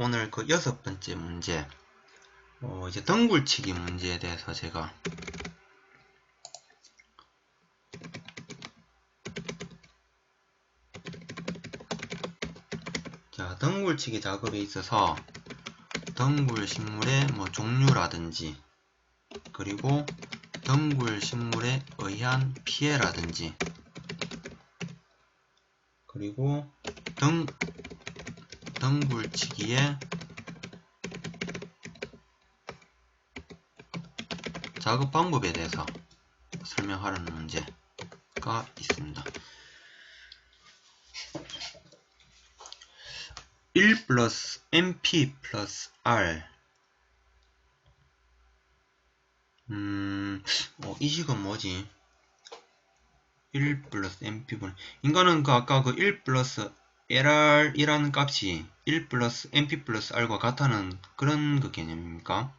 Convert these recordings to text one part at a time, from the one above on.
오늘 그 6번째 문제, 이제 덩굴치기 문제에 대해서 제가 자, 덩굴치기 작업에 있어서 덩굴 식물의 종류라든지 그리고 덩굴 식물에 의한 피해라든지 그리고 덩굴치기의 작업 방법에 대해서 설명하려는 문제가 있습니다. 1 플러스 MP 플러스 R 이 식은 뭐지? 1 플러스 MP분 인간은 아까 그 1 플러스 LR이라는 값이 1 플러스 MP 플러스 R과 같다는 그런 그 개념입니까?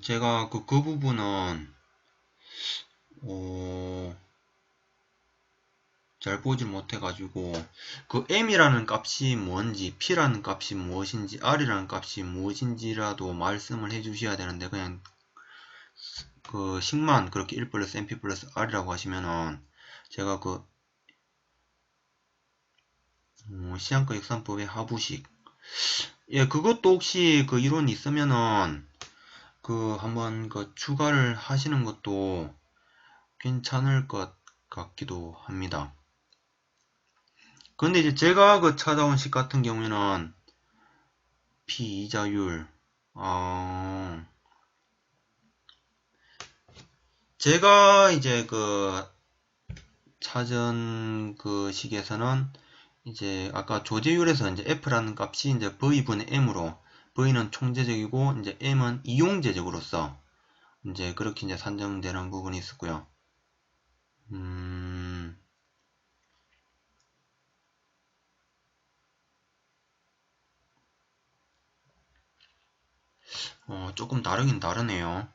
제가 그 부분은 잘 보질 못해가지고 그 M이라는 값이 뭔지 P라는 값이 무엇인지 R이라는 값이 무엇인지라도 말씀을 해주셔야 되는데 그냥 그 식만 그렇게 1 플러스 MP 플러스 R이라고 하시면은 제가 그 시한과 역산법의 하부식 예 그것도 혹시 그 이론이 있으면은 그 한번 그 추가를 하시는 것도 괜찮을 것 같기도 합니다. 근데 이제 제가 그 찾아온 식 같은 경우에는 피이자율 제가 이제 그 찾은 그 식에서는 이제 아까 조제율에서 이제 F라는 값이 이제 V분의 M으로 V는 총제적이고 이제 M은 이용제적으로서 이제 그렇게 이제 산정되는 부분이 있었고요. 조금 다르긴 다르네요.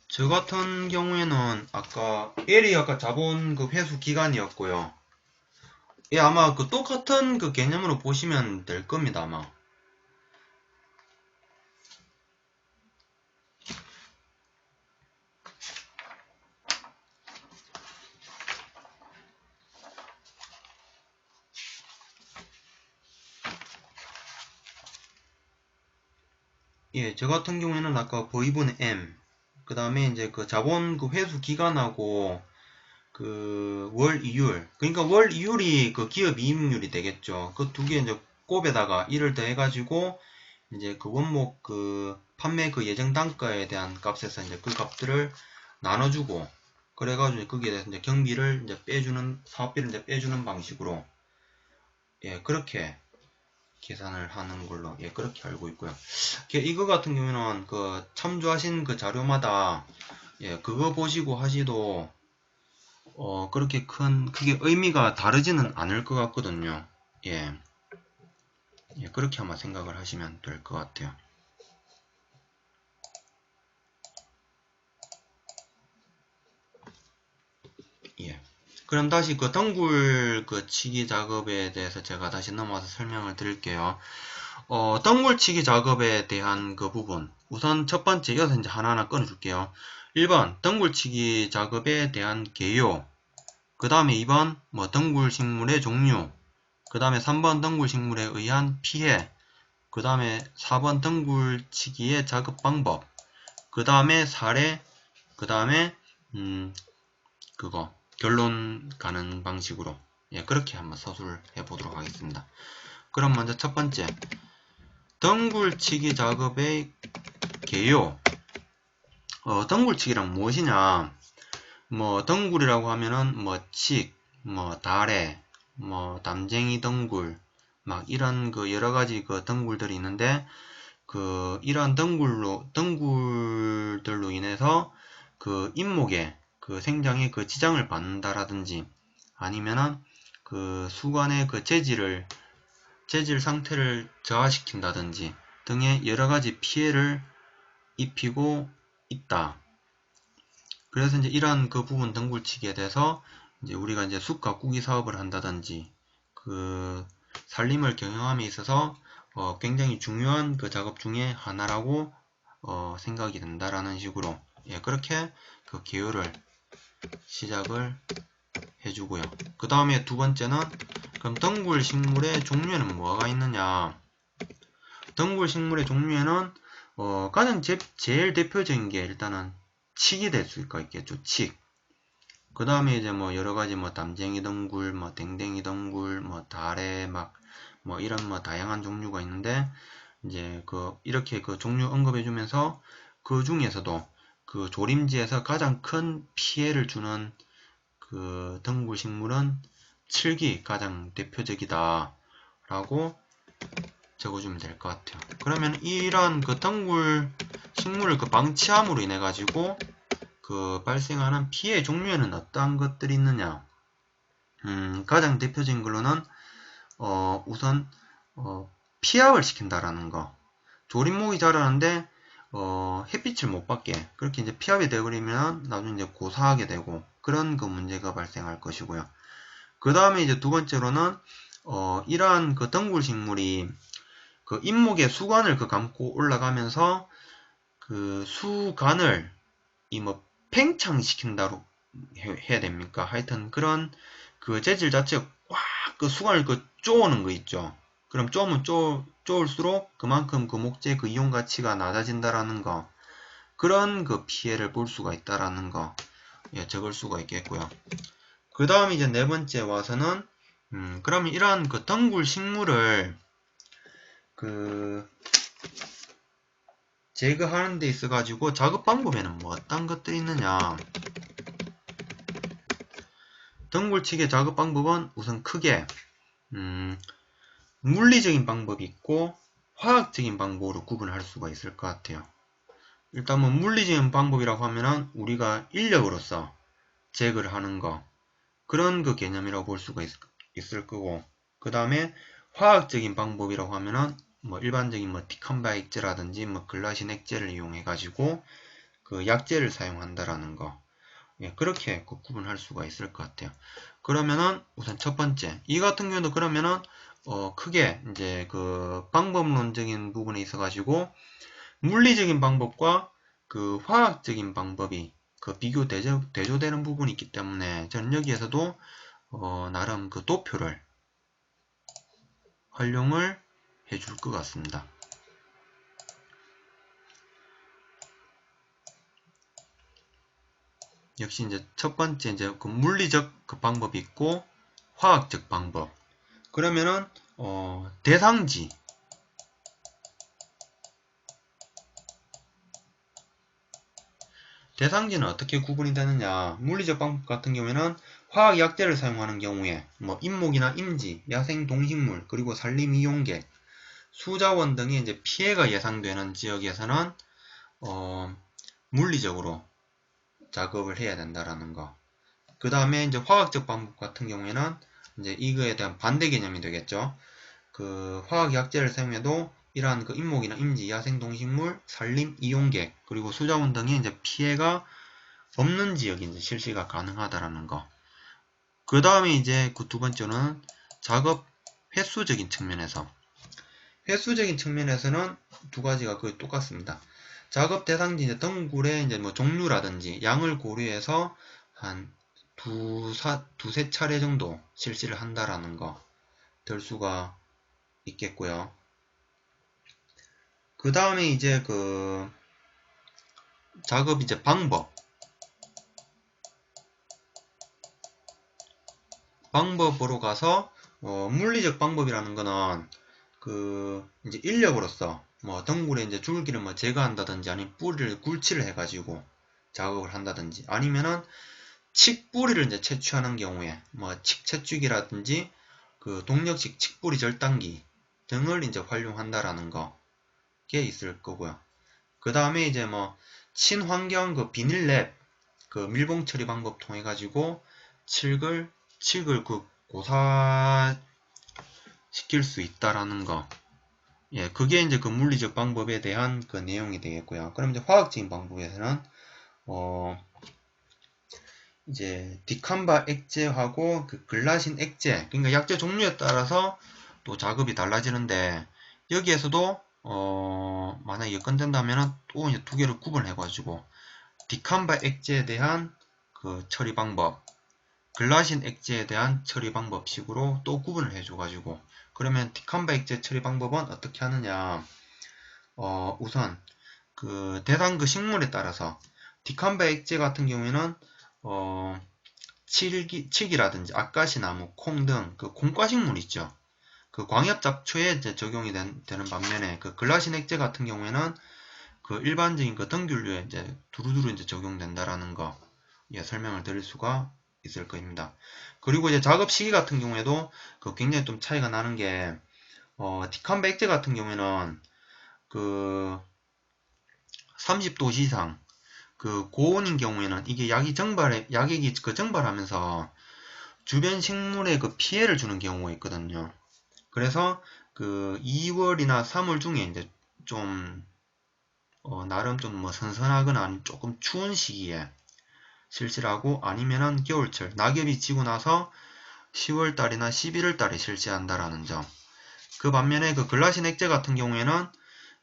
저 같은 경우에는 아까 L이 아까 자본 그 회수 기간이었고요. 예, 아마 그 똑같은 그 개념으로 보시면 될 겁니다, 아마. 예, 저 같은 경우에는 아까 V분의 M, 그 다음에 이제 그 자본 그 회수 기간하고 그 월 이율, 그러니까 월 이율이 그 기업 이익률이 되겠죠. 그 두 개 이제 곱에다가 1을 더해가지고 이제 그 원목 그 판매 그 예정 단가에 대한 값에서 이제 그 값들을 나눠주고 그래가지고 거기에 대해서 이제 경비를 이제 빼주는 사업비를 이제 빼주는 방식으로 예 그렇게 계산을 하는 걸로 예 그렇게 알고 있고요. 이거 같은 경우는 그 참조하신 그 자료마다 예 그거 보시고 하시도 그렇게 크게 의미가 다르지는 않을 것 같거든요. 예, 예 그렇게 아마 생각을 하시면 될 것 같아요. 예. 그럼 다시 그 덩굴 그 치기 작업에 대해서 제가 다시 넘어와서 설명을 드릴게요. 덩굴 치기 작업에 대한 그 부분. 우선 첫 번째, 이어서 이제 하나하나 끊어줄게요. 1번, 덩굴 치기 작업에 대한 개요. 그 다음에 2번, 덩굴 식물의 종류. 그 다음에 3번, 덩굴 식물에 의한 피해. 그 다음에 4번, 덩굴 치기의 작업 방법. 그 다음에 사례. 그 다음에, 그거. 결론 가는 방식으로 예, 그렇게 한번 서술을 해보도록 하겠습니다. 그럼 먼저 첫 번째 덩굴치기 작업의 개요. 덩굴치기란 무엇이냐? 덩굴이라고 하면은 칡, 다래, 담쟁이 덩굴, 막 이런 그 여러 가지 그 덩굴들이 있는데 그 이러한 덩굴들로 인해서 그 잇목에 그 생장에 그 지장을 받는다라든지 아니면은 그 수관의 그 재질 상태를 저하시킨다든지 등의 여러가지 피해를 입히고 있다. 그래서 이제 이러한 그 부분 덩굴치기에 대해서 이제 우리가 이제 숲 가꾸기 사업을 한다든지 그 산림을 경영함에 있어서 굉장히 중요한 그 작업 중에 하나라고 생각이 된다라는 식으로 예, 그렇게 그 개요를 시작을 해주고요. 그 다음에 두 번째는 그럼 덩굴 식물의 종류에는 뭐가 있느냐? 덩굴 식물의 종류에는 가장 제일 대표적인 게 일단은 칡이 될 수가 있겠죠. 칡. 그 다음에 이제 뭐 여러가지 뭐 담쟁이 덩굴, 뭐 댕댕이 덩굴, 뭐 다래 뭐 이런 뭐 다양한 종류가 있는데 이제 이렇게 그 종류 언급해주면서 그 중에서도 그 조림지에서 가장 큰 피해를 주는 그 덩굴 식물은 칡이 가장 대표적이다 라고 적어주면 될 것 같아요. 그러면 이런 그 덩굴 식물을 그 방치함으로 인해 가지고 그 발생하는 피해 종류에는 어떠한 것들이 있느냐? 가장 대표적인 걸로는 우선 피압을 시킨다라는 거. 조림목이 자라는데 햇빛을 못 받게 그렇게 이제 피압이 되어버리면 나중에 이제 고사하게 되고 그런 그 문제가 발생할 것이고요. 그 다음에 이제 두 번째로는 이러한 그 덩굴 식물이 그 잎목의 수관을 그 감고 올라가면서 그 수간을 뭐 팽창시킨다로 해야 됩니까? 하여튼 그런 그 재질 자체가 꽉 그 수관을 그 쪼는 거 있죠. 그럼 쪼면 쪼을수록 그만큼 그 목재 그 이용 가치가 낮아진다라는 거. 그런 그 피해를 볼 수가 있다라는 거. 예, 적을 수가 있겠고요. 그 다음 이제 네 번째 와서는 그러면 이러한 그 덩굴 식물을 그 제거하는 데 있어 가지고 작업 방법에는 뭐 어떤 것들이 있느냐? 덩굴치기 작업 방법은 우선 크게 물리적인 방법이 있고 화학적인 방법으로 구분할 수가 있을 것 같아요. 일단 뭐 물리적인 방법이라고 하면은 우리가 인력으로서 제거를 하는 거 그런 그 개념이라고 볼 수가 있을 거고 그 다음에 화학적인 방법이라고 하면은 뭐 일반적인 뭐 티칸바 액제라든지 뭐 글라신 액제를 이용해 가지고 그 약재를 사용한다라는 거 예, 그렇게 구분할 수가 있을 것 같아요. 그러면은 우선 첫 번째 이 같은 경우도 그러면은 크게 이제 그 방법론적인 부분에 있어 가지고 물리적인 방법과 그 화학적인 방법이 그 비교 대조되는 부분이 있기 때문에 저는 여기에서도 나름 그 도표를 활용을 해줄 것 같습니다. 역시 이제 첫 번째 이제 그 물리적 그 방법이 있고 화학적 방법. 그러면은 대상지는 어떻게 구분이 되느냐? 물리적 방법 같은 경우에는 화학 약재를 사용하는 경우에 뭐 잎목이나 임지, 야생 동식물, 그리고 산림 이용객, 수자원 등의 이제 피해가 예상되는 지역에서는 물리적으로 작업을 해야 된다라는 거. 그 다음에 이제 화학적 방법 같은 경우에는 이제 이거에 대한 반대 개념이 되겠죠. 그 화학 약재를 사용해도 이러한 그 잎목이나 임지, 야생 동식물, 산림 이용객, 그리고 수자원 등의 이제 피해가 없는 지역이 이제 실시가 가능하다라는 거. 그 다음에 이제 그 두 번째는 작업 횟수적인 측면에서. 횟수적인 측면에서는 두 가지가 거의 똑같습니다. 작업 대상지 이제 덩굴의 이제 뭐 종류라든지 양을 고려해서 한 두세 차례 정도 실시를 한다라는 거 될 수가 있겠고요. 그 다음에 이제 그 작업 이제 방법으로 가서 물리적 방법이라는 거는 그 이제 인력으로서 뭐 덩굴에 이제 줄기를 뭐 제거한다든지 아니면 뿌리를 굴치를 해가지고 작업을 한다든지 아니면은 칡뿌리를 이제 채취하는 경우에 뭐 칡채찍이라든지 그 동력식 칡뿌리 절단기 등을 이제 활용한다라는 거게 있을 거고요. 그 다음에 이제 뭐 친환경 그 비닐랩 그 밀봉 처리 방법 통해 가지고 칡을 그 고사시킬 수 있다라는 거. 예, 그게 이제 그 물리적 방법에 대한 그 내용이 되겠고요. 그럼 이제 화학적인 방법에서는 이제 디캄바 액제하고 그 글라신 액제, 그러니까 약제 종류에 따라서 또 작업이 달라지는데 여기에서도 만약에 예건된다면은 또 이제 두 개를 구분해가지고 디캄바 액제에 대한 그 처리 방법, 글라신 액제에 대한 처리 방법식으로 또 구분을 해줘가지고 그러면 디캄바 액제 처리 방법은 어떻게 하느냐? 우선 그 대상 그 식물에 따라서 디캄바 액제 같은 경우에는 칡이라든지 아까시나무, 콩 등 그 콩과식물 있죠. 그 광엽 잡초에 이제 적용이 되는 반면에 그 글라신 액제 같은 경우에는 그 일반적인 그 등균류에 이제 두루두루 이제 적용된다라는 거 예, 설명을 드릴 수가 있을 겁니다. 그리고 이제 작업 시기 같은 경우에도 그 굉장히 좀 차이가 나는 게 디캄바 액제 같은 경우에는 그 30도씨 이상 그 고온인 경우에는 이게 약액이 그 정발하면서 주변 식물에 그 피해를 주는 경우가 있거든요. 그래서 그 2월이나 3월 중에 이제 좀 나름 좀 뭐 선선하거나 아니면 조금 추운 시기에 실시하고 아니면은 겨울철 낙엽이 지고 나서 10월달이나 11월달에 실시한다라는 점. 그 반면에 그 글라신 액제 같은 경우에는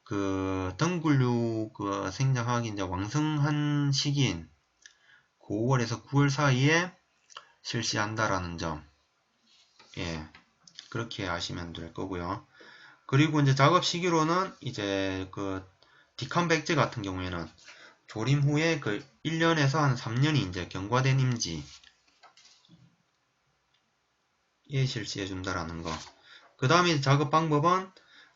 그 덩굴류 그 생장하기 이제 왕성한 시기인 5월에서 9월 사이에 실시한다라는 점. 예. 그렇게 아시면 될 거고요. 그리고 이제 작업 시기로는 이제 그 디캄바 액제 같은 경우에는 조림 후에 그 1년에서 한 3년이 이제 경과된 임지에 실시해 준다라는 거. 그 다음에 작업 방법은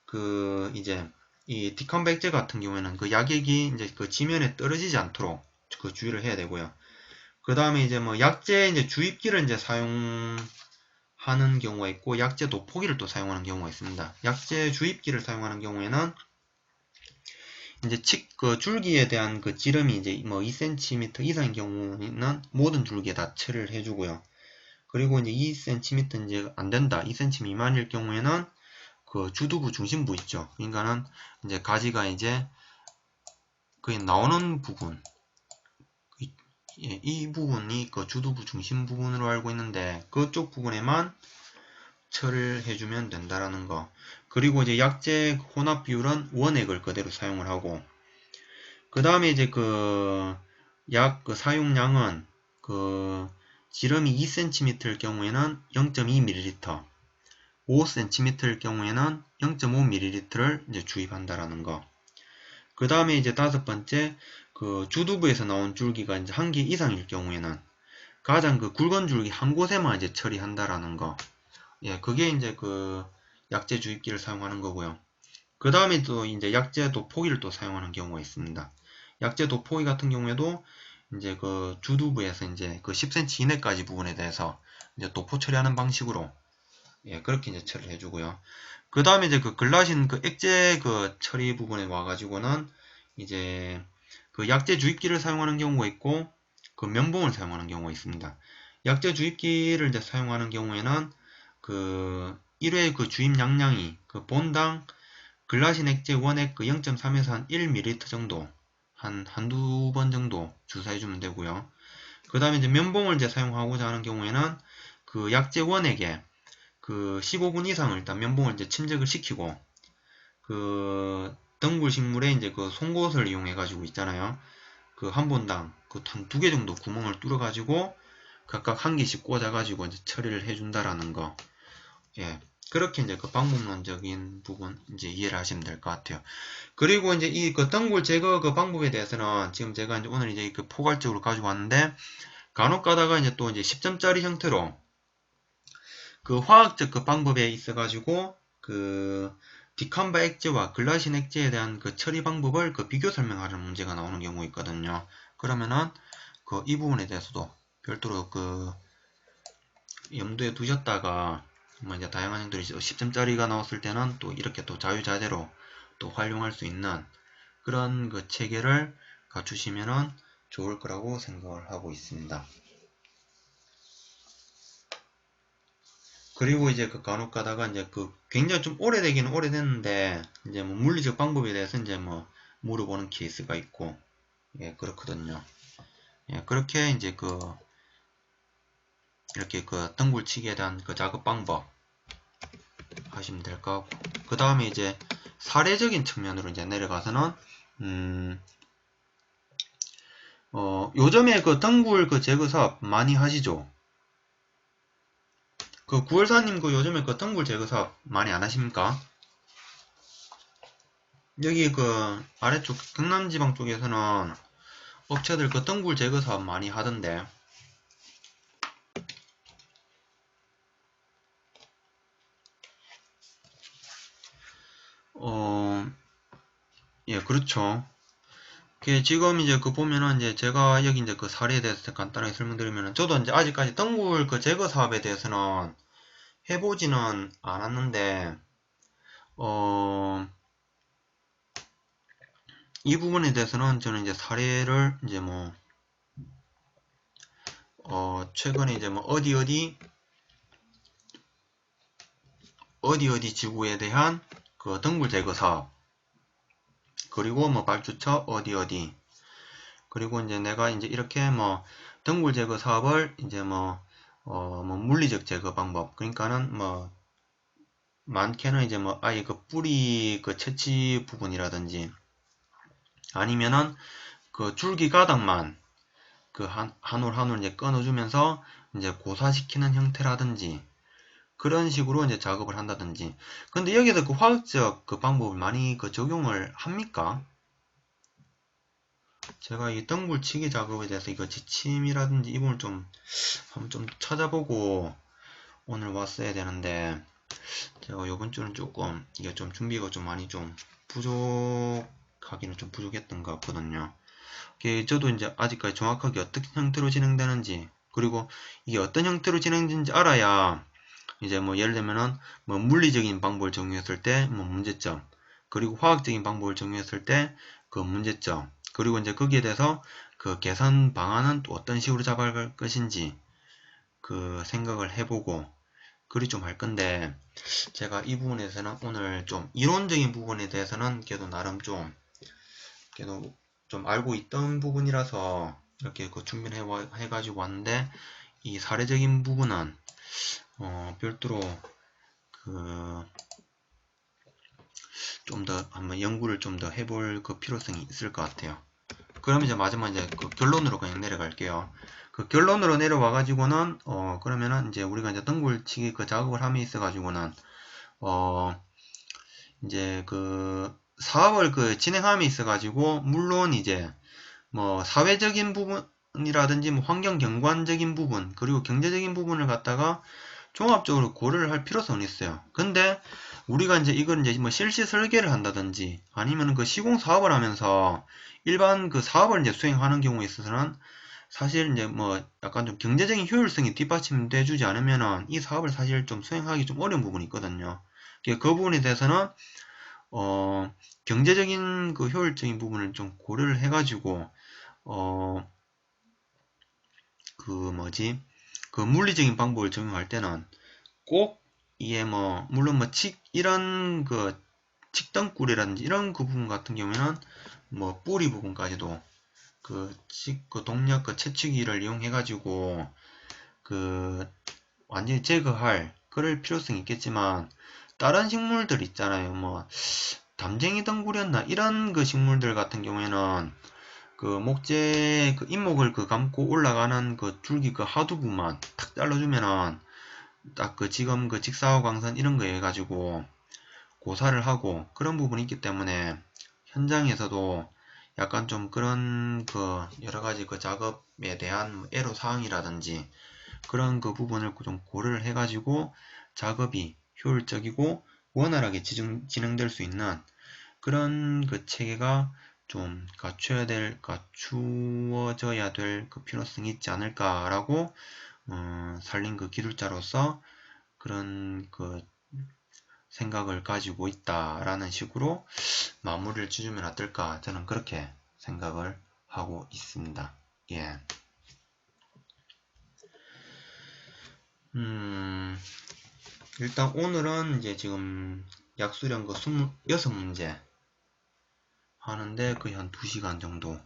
그 이제 이 디캄바 액제 같은 경우에는 그 약액이 이제 그 지면에 떨어지지 않도록 그 주의를 해야 되고요. 그 다음에 이제 뭐 약제 이제 주입기를 이제 사용하는 경우가 있고 약제 도포기를 또 사용하는 경우가 있습니다. 약제 주입기를 사용하는 경우에는 이제 그 줄기에 대한 그 지름이 이제 뭐 2cm 이상인 경우는 모든 줄기에 다 처리를 해주고요. 그리고 이제 2cm 이제 안 된다, 2cm 미만일 경우에는 그 주두부 중심부 있죠. 그러니까는 이제 가지가 이제 거의 나오는 부분, 이 부분이 그 주두부 중심 부분으로 알고 있는데 그쪽 부분에만 처리를 해주면 된다라는 거. 그리고 이제 약제 혼합 비율은 원액을 그대로 사용을 하고, 그 다음에 이제 그 약 그 사용량은 그 지름이 2cm일 경우에는 0.2ml, 5cm일 경우에는 0.5ml를 이제 주입한다라는 거. 그 다음에 이제 다섯 번째, 그 주두부에서 나온 줄기가 이제 한 개 이상일 경우에는 가장 그 굵은 줄기 한 곳에만 이제 처리한다라는 거. 예, 그게 이제 그 약제 주입기를 사용하는 거고요. 그 다음에 또 이제 약제 도포기를 또 사용하는 경우가 있습니다. 약제 도포기 같은 경우에도 이제 그 주두부에서 이제 그 10cm 이내까지 부분에 대해서 이제 도포 처리하는 방식으로 예, 그렇게 이제 처리를 해주고요. 그 다음에 이제 그 글라신 그 액제 그 처리 부분에 와가지고는 이제 그 약제 주입기를 사용하는 경우가 있고 그 면봉을 사용하는 경우가 있습니다. 약제 주입기를 이제 사용하는 경우에는 그 1회 그 주입 양량이 그 본당 글라신 액제 원액 그 0.3에서 한 1ml 정도 한두 번 정도 주사해주면 되고요. 그 다음에 이제 면봉을 이제 사용하고자 하는 경우에는 그 약제 원액에 그 15분 이상을 일단 면봉을 이제 침적을 시키고 그 덩굴 식물에 이제 그 송곳을 이용해 가지고 있잖아요. 그 한 본당 그 한 두 개 정도 구멍을 뚫어 가지고 각각 한 개씩 꽂아 가지고 이제 처리를 해준다라는 거. 예. 그렇게 이제 그 방법론적인 부분 이제 이해를 하시면 될 것 같아요. 그리고 이제 이 그 덩굴 제거 그 방법에 대해서는 지금 제가 이제 오늘 이제 그 포괄적으로 가지고 왔는데 간혹 가다가 이제 또 이제 10점짜리 형태로 그 화학적 그 방법에 있어 가지고 그 디캄바 액제와 글라신 액제에 대한 그 처리 방법을 그 비교 설명하는 문제가 나오는 경우 있거든요. 그러면은 그 이 부분에 대해서도 별도로 그 염두에 두셨다가 뭐 이제 다양한 형들이 10점짜리가 나왔을 때는 또 이렇게 또 자유자재로 또 활용할 수 있는 그런 그 체계를 갖추시면은 좋을 거라고 생각을 하고 있습니다. 그리고 이제 그 간혹 가다가 이제 그 굉장히 좀 오래되기는 오래됐는데 이제 뭐 물리적 방법에 대해서 이제 뭐 물어보는 케이스가 있고 예 그렇거든요. 예 그렇게 이제 그 이렇게 그 덩굴치기에 대한 그 작업 방법 하시면 될 것 같고 그 다음에 이제 사례적인 측면으로 이제 내려가서는 요즘에 그 덩굴 그 제거 사업 많이 하시죠? 그 구월사님 그 요즘에 그 덩굴 제거 사업 많이 안 하십니까? 여기 그 아래쪽 경남지방 쪽에서는 업체들 그 덩굴 제거 사업 많이 하던데 예 그렇죠. 지금 이제 그 보면은 이제 제가 여기 이제 그 사례에 대해서 간단하게 설명드리면은 저도 이제 아직까지 덩굴 그 제거 사업에 대해서는 해보지는 않았는데 이 부분에 대해서는 저는 이제 사례를 이제 뭐 최근에 이제 뭐 어디 지구에 대한 그 덩굴 제거 사업 그리고 뭐 발주처 어디 그리고 이제 내가 이제 이렇게 뭐 덩굴 제거 사업을 이제 뭐 물리적 제거 방법 그러니까는 뭐 많게는 이제 뭐 아예 그 뿌리 그 채취 부분이라든지 아니면은 그 줄기 가닥만 그 한 올 한 올 이제 끊어주면서 이제 고사시키는 형태라든지 그런 식으로 이제 작업을 한다든지. 근데 여기서 그 화학적 그 방법을 많이 그 적용을 합니까? 제가 이 덩굴치기 작업에 대해서 이거 지침이라든지 이 부분을 좀 한번 좀 찾아보고 오늘 왔어야 되는데 제가 요번 주는 조금 이게 좀 준비가 좀 많이 좀 부족하기는 좀 부족했던 것 같거든요. 저도 이제 아직까지 정확하게 어떤 형태로 진행되는지 그리고 이게 어떤 형태로 진행되는지 알아야 이제 뭐 예를 들면은 뭐 물리적인 방법을 적용했을 때 뭐 문제점 그리고 화학적인 방법을 적용했을 때 그 문제점 그리고 이제 거기에 대해서 그 개선 방안은 또 어떤 식으로 잡아갈 것인지 그 생각을 해보고 그리 좀 할 건데 제가 이 부분에 대해서는 오늘 좀 이론적인 부분에 대해서는 그래도 나름 좀 그래도 좀 알고 있던 부분이라서 이렇게 그 준비를 해가지고 왔는데 이 사례적인 부분은 별도로 그 좀 더 한번 연구를 좀 더 해볼 그 필요성이 있을 것 같아요. 그럼 이제 마지막 이제 그 결론으로 그냥 내려갈게요. 그 결론으로 내려와 가지고는 그러면은 이제 우리가 이제 덩굴치기 그 작업을 함에 있어 가지고는 이제 그 사업을 그 진행함에 있어 가지고 물론 이제 뭐 사회적인 부분이라든지 뭐 환경 경관적인 부분 그리고 경제적인 부분을 갖다가 종합적으로 고려를 할 필요성은 있어요. 근데 우리가 이제 이걸 이제 뭐 실시 설계를 한다든지 아니면 그 시공 사업을 하면서 일반 그 사업을 이제 수행하는 경우에 있어서는 사실 이제 뭐 약간 좀 경제적인 효율성이 뒷받침돼 주지 않으면은 이 사업을 사실 좀 수행하기 좀 어려운 부분이 있거든요. 그 부분에 대해서는 경제적인 그 효율적인 부분을 좀 고려를 해가지고 그 뭐지 그 물리적인 방법을 적용할 때는 꼭 이게 뭐 물론 뭐 이런 그 칡덩굴이라든지 이런 그 부분 같은 경우에는 뭐 뿌리 부분까지도 그 동력 그 채취기를 이용해 가지고 그 완전히 제거할 그럴 필요성이 있겠지만 다른 식물들 있잖아요. 뭐 담쟁이 덩굴이었나 이런 그 식물들 같은 경우에는 그 목재 그 잎목을 그 감고 올라가는 그 줄기 그 하두부만 탁 잘라주면은 딱 그 지금 그 직사와 광선 이런 거 해가지고 고사를 하고 그런 부분이 있기 때문에 현장에서도 약간 좀 그런 그 여러 가지 그 작업에 대한 애로 사항이라든지 그런 그 부분을 좀 고려를 해가지고 작업이 효율적이고 원활하게 진행될 수 있는 그런 그 체계가 좀 갖추어져야 될 그 필요성이 있지 않을까라고 살린 그 기술자로서 그런 그 생각을 가지고 있다라는 식으로 마무리를 지으면 어떨까 저는 그렇게 생각을 하고 있습니다. 예. 일단 오늘은 이제 지금 약수령 그 26문제 하는데 거의 한 2시간 정도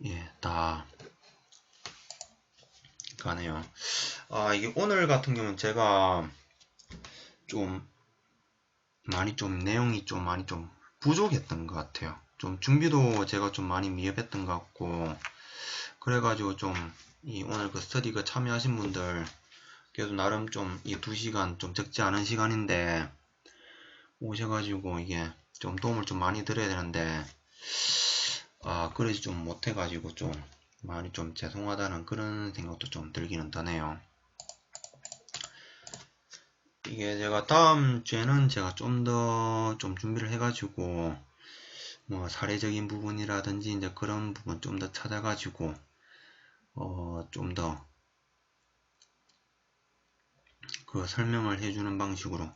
예, 다 가네요. 이게 오늘 같은 경우는 제가 좀 많이 좀 내용이 좀 많이 좀 부족했던 것 같아요. 좀 준비도 제가 좀 많이 미흡했던 것 같고 그래가지고 좀 이 오늘 그 스터디 그 참여하신 분들 그래도 나름 좀 이 2시간 좀 적지 않은 시간인데 오셔가지고 이게 좀 도움을 좀 많이 드려야 되는데 그러지 좀 못해가지고 좀 많이 좀 죄송하다는 그런 생각도 좀 들기는 드네요. 이게 제가 다음 주에는 제가 좀 더 좀 준비를 해가지고 뭐 사례적인 부분이라든지 이제 그런 부분 좀 더 찾아가지고 좀 더 그 설명을 해주는 방식으로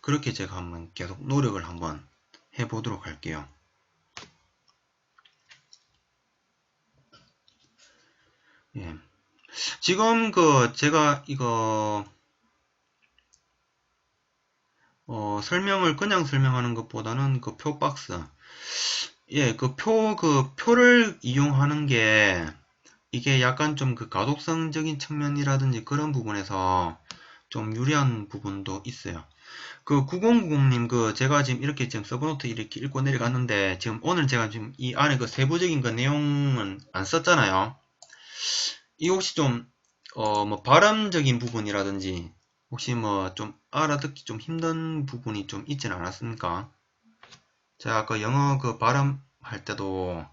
그렇게 제가 한번 계속 노력을 한번 해보도록 할게요. 예. 지금 그 제가 이거 설명을 그냥 설명하는 것보다는 그 표 박스 예, 그 표를 이용하는 게 이게 약간 좀 그 가독성적인 측면이라든지 그런 부분에서 좀 유리한 부분도 있어요. 그 9090님 그 제가 지금 이렇게 지금 서브노트 이렇게 읽고 내려갔는데 지금 오늘 제가 지금 이 안에 그 세부적인 그 내용은 안 썼잖아요. 이 혹시 좀 뭐 발음적인 부분이라든지 혹시 뭐 좀 알아듣기 좀 힘든 부분이 좀 있진 않았습니까? 제가 아까 영어 그 발음할 때도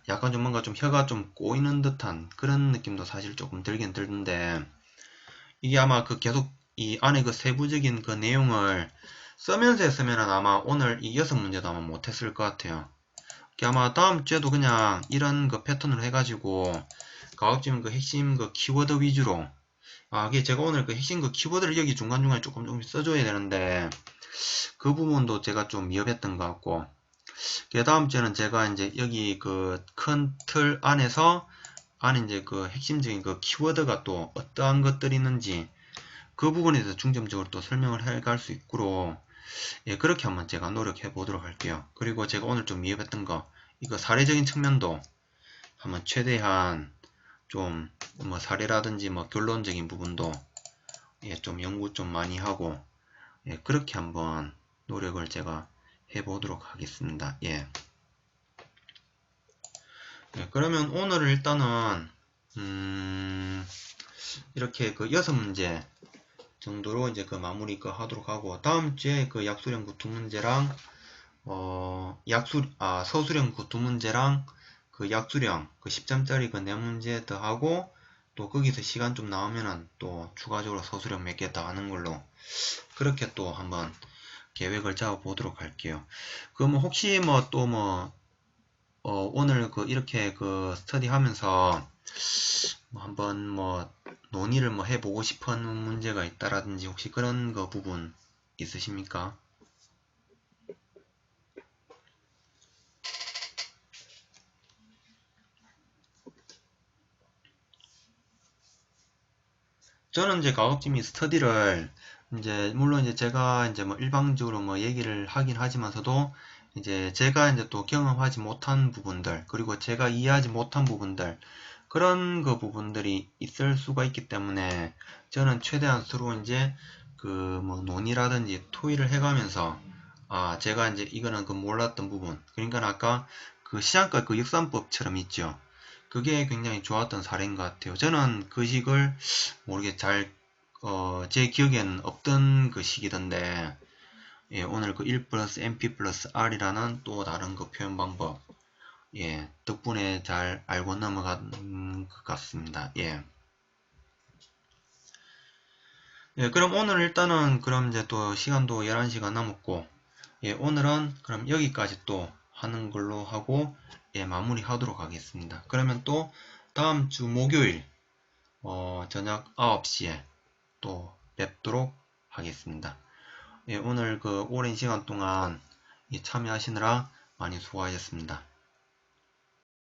약간 좀 뭔가 좀 혀가 좀 꼬이는 듯한 그런 느낌도 사실 조금 들긴 들던데 이게 아마 그 계속 이 안에 그 세부적인 그 내용을 쓰면서 했으면 아마 오늘 이 6문제도 아마 못했을 것 같아요. 아마 다음 주에도 그냥 이런 그 패턴으로 해가지고 가급적이면 그 핵심 그 키워드 위주로 이게 제가 오늘 그 핵심 그 키워드를 여기 중간중간에 조금 써줘야 되는데 그 부분도 제가 좀 미흡했던 것 같고 그 다음 주에는 제가 이제 여기 그 큰 틀 안에서 안에 이제 그 핵심적인 그 키워드가 또 어떠한 것들이 있는지 그 부분에 대해서 중점적으로 또 설명을 해갈 수 있도록 예, 그렇게 한번 제가 노력해 보도록 할게요. 그리고 제가 오늘 좀 미흡했던 거 이거 사례적인 측면도 한번 최대한 좀 뭐 사례라든지 뭐 결론적인 부분도 예, 좀 연구 좀 많이 하고 예, 그렇게 한번 노력을 제가 해 보도록 하겠습니다. 예. 예, 그러면 오늘은 일단은 이렇게 그 6문제 정도로 이제 그 마무리 그 하도록 하고 다음 주에 그 약수령 그 2문제랑 서술형 그 2문제랑 그 약수령 그 10점짜리 그 4문제 더 하고 또 거기서 시간 좀 나오면은 또 추가적으로 서술형 몇 개 더 하는 걸로 그렇게 또 한번 계획을 잡아 보도록 할게요. 그럼 혹시 뭐 또 뭐 오늘 그 이렇게 그 스터디 하면서 뭐 한번 뭐 논의를 뭐 해보고 싶은 문제가 있다라든지 혹시 그런 거 부분 있으십니까? 저는 이제 가급적이 스터디를 이제 물론 이제 제가 이제 뭐 일방적으로 뭐 얘기를 하긴 하지만서도 이제 제가 이제 또 경험하지 못한 부분들 그리고 제가 이해하지 못한 부분들 그런 그 부분들이 있을 수가 있기 때문에 저는 최대한 서로 이제 그 뭐 논의라든지 토의를 해가면서 제가 이제 이거는 그 몰랐던 부분 그러니까 아까 그 시장가 그 역산법처럼 있죠. 그게 굉장히 좋았던 사례인 것 같아요. 저는 그 식을 모르게 제 기억에는 없던 그 식이던데, 예, 오늘 그 1 플러스 MP 플러스 R이라는 또 다른 그 표현 방법, 예, 덕분에 잘 알고 넘어간 것 같습니다. 예. 예, 그럼 오늘 일단은 그럼 이제 또 시간도 11시간 남았고, 예, 오늘은 그럼 여기까지 또 하는 걸로 하고, 예, 마무리 하도록 하겠습니다. 그러면 또 다음 주 목요일, 저녁 9시에 또 뵙도록 하겠습니다. 예, 오늘 그 오랜 시간 동안 참여하시느라 많이 수고하셨습니다.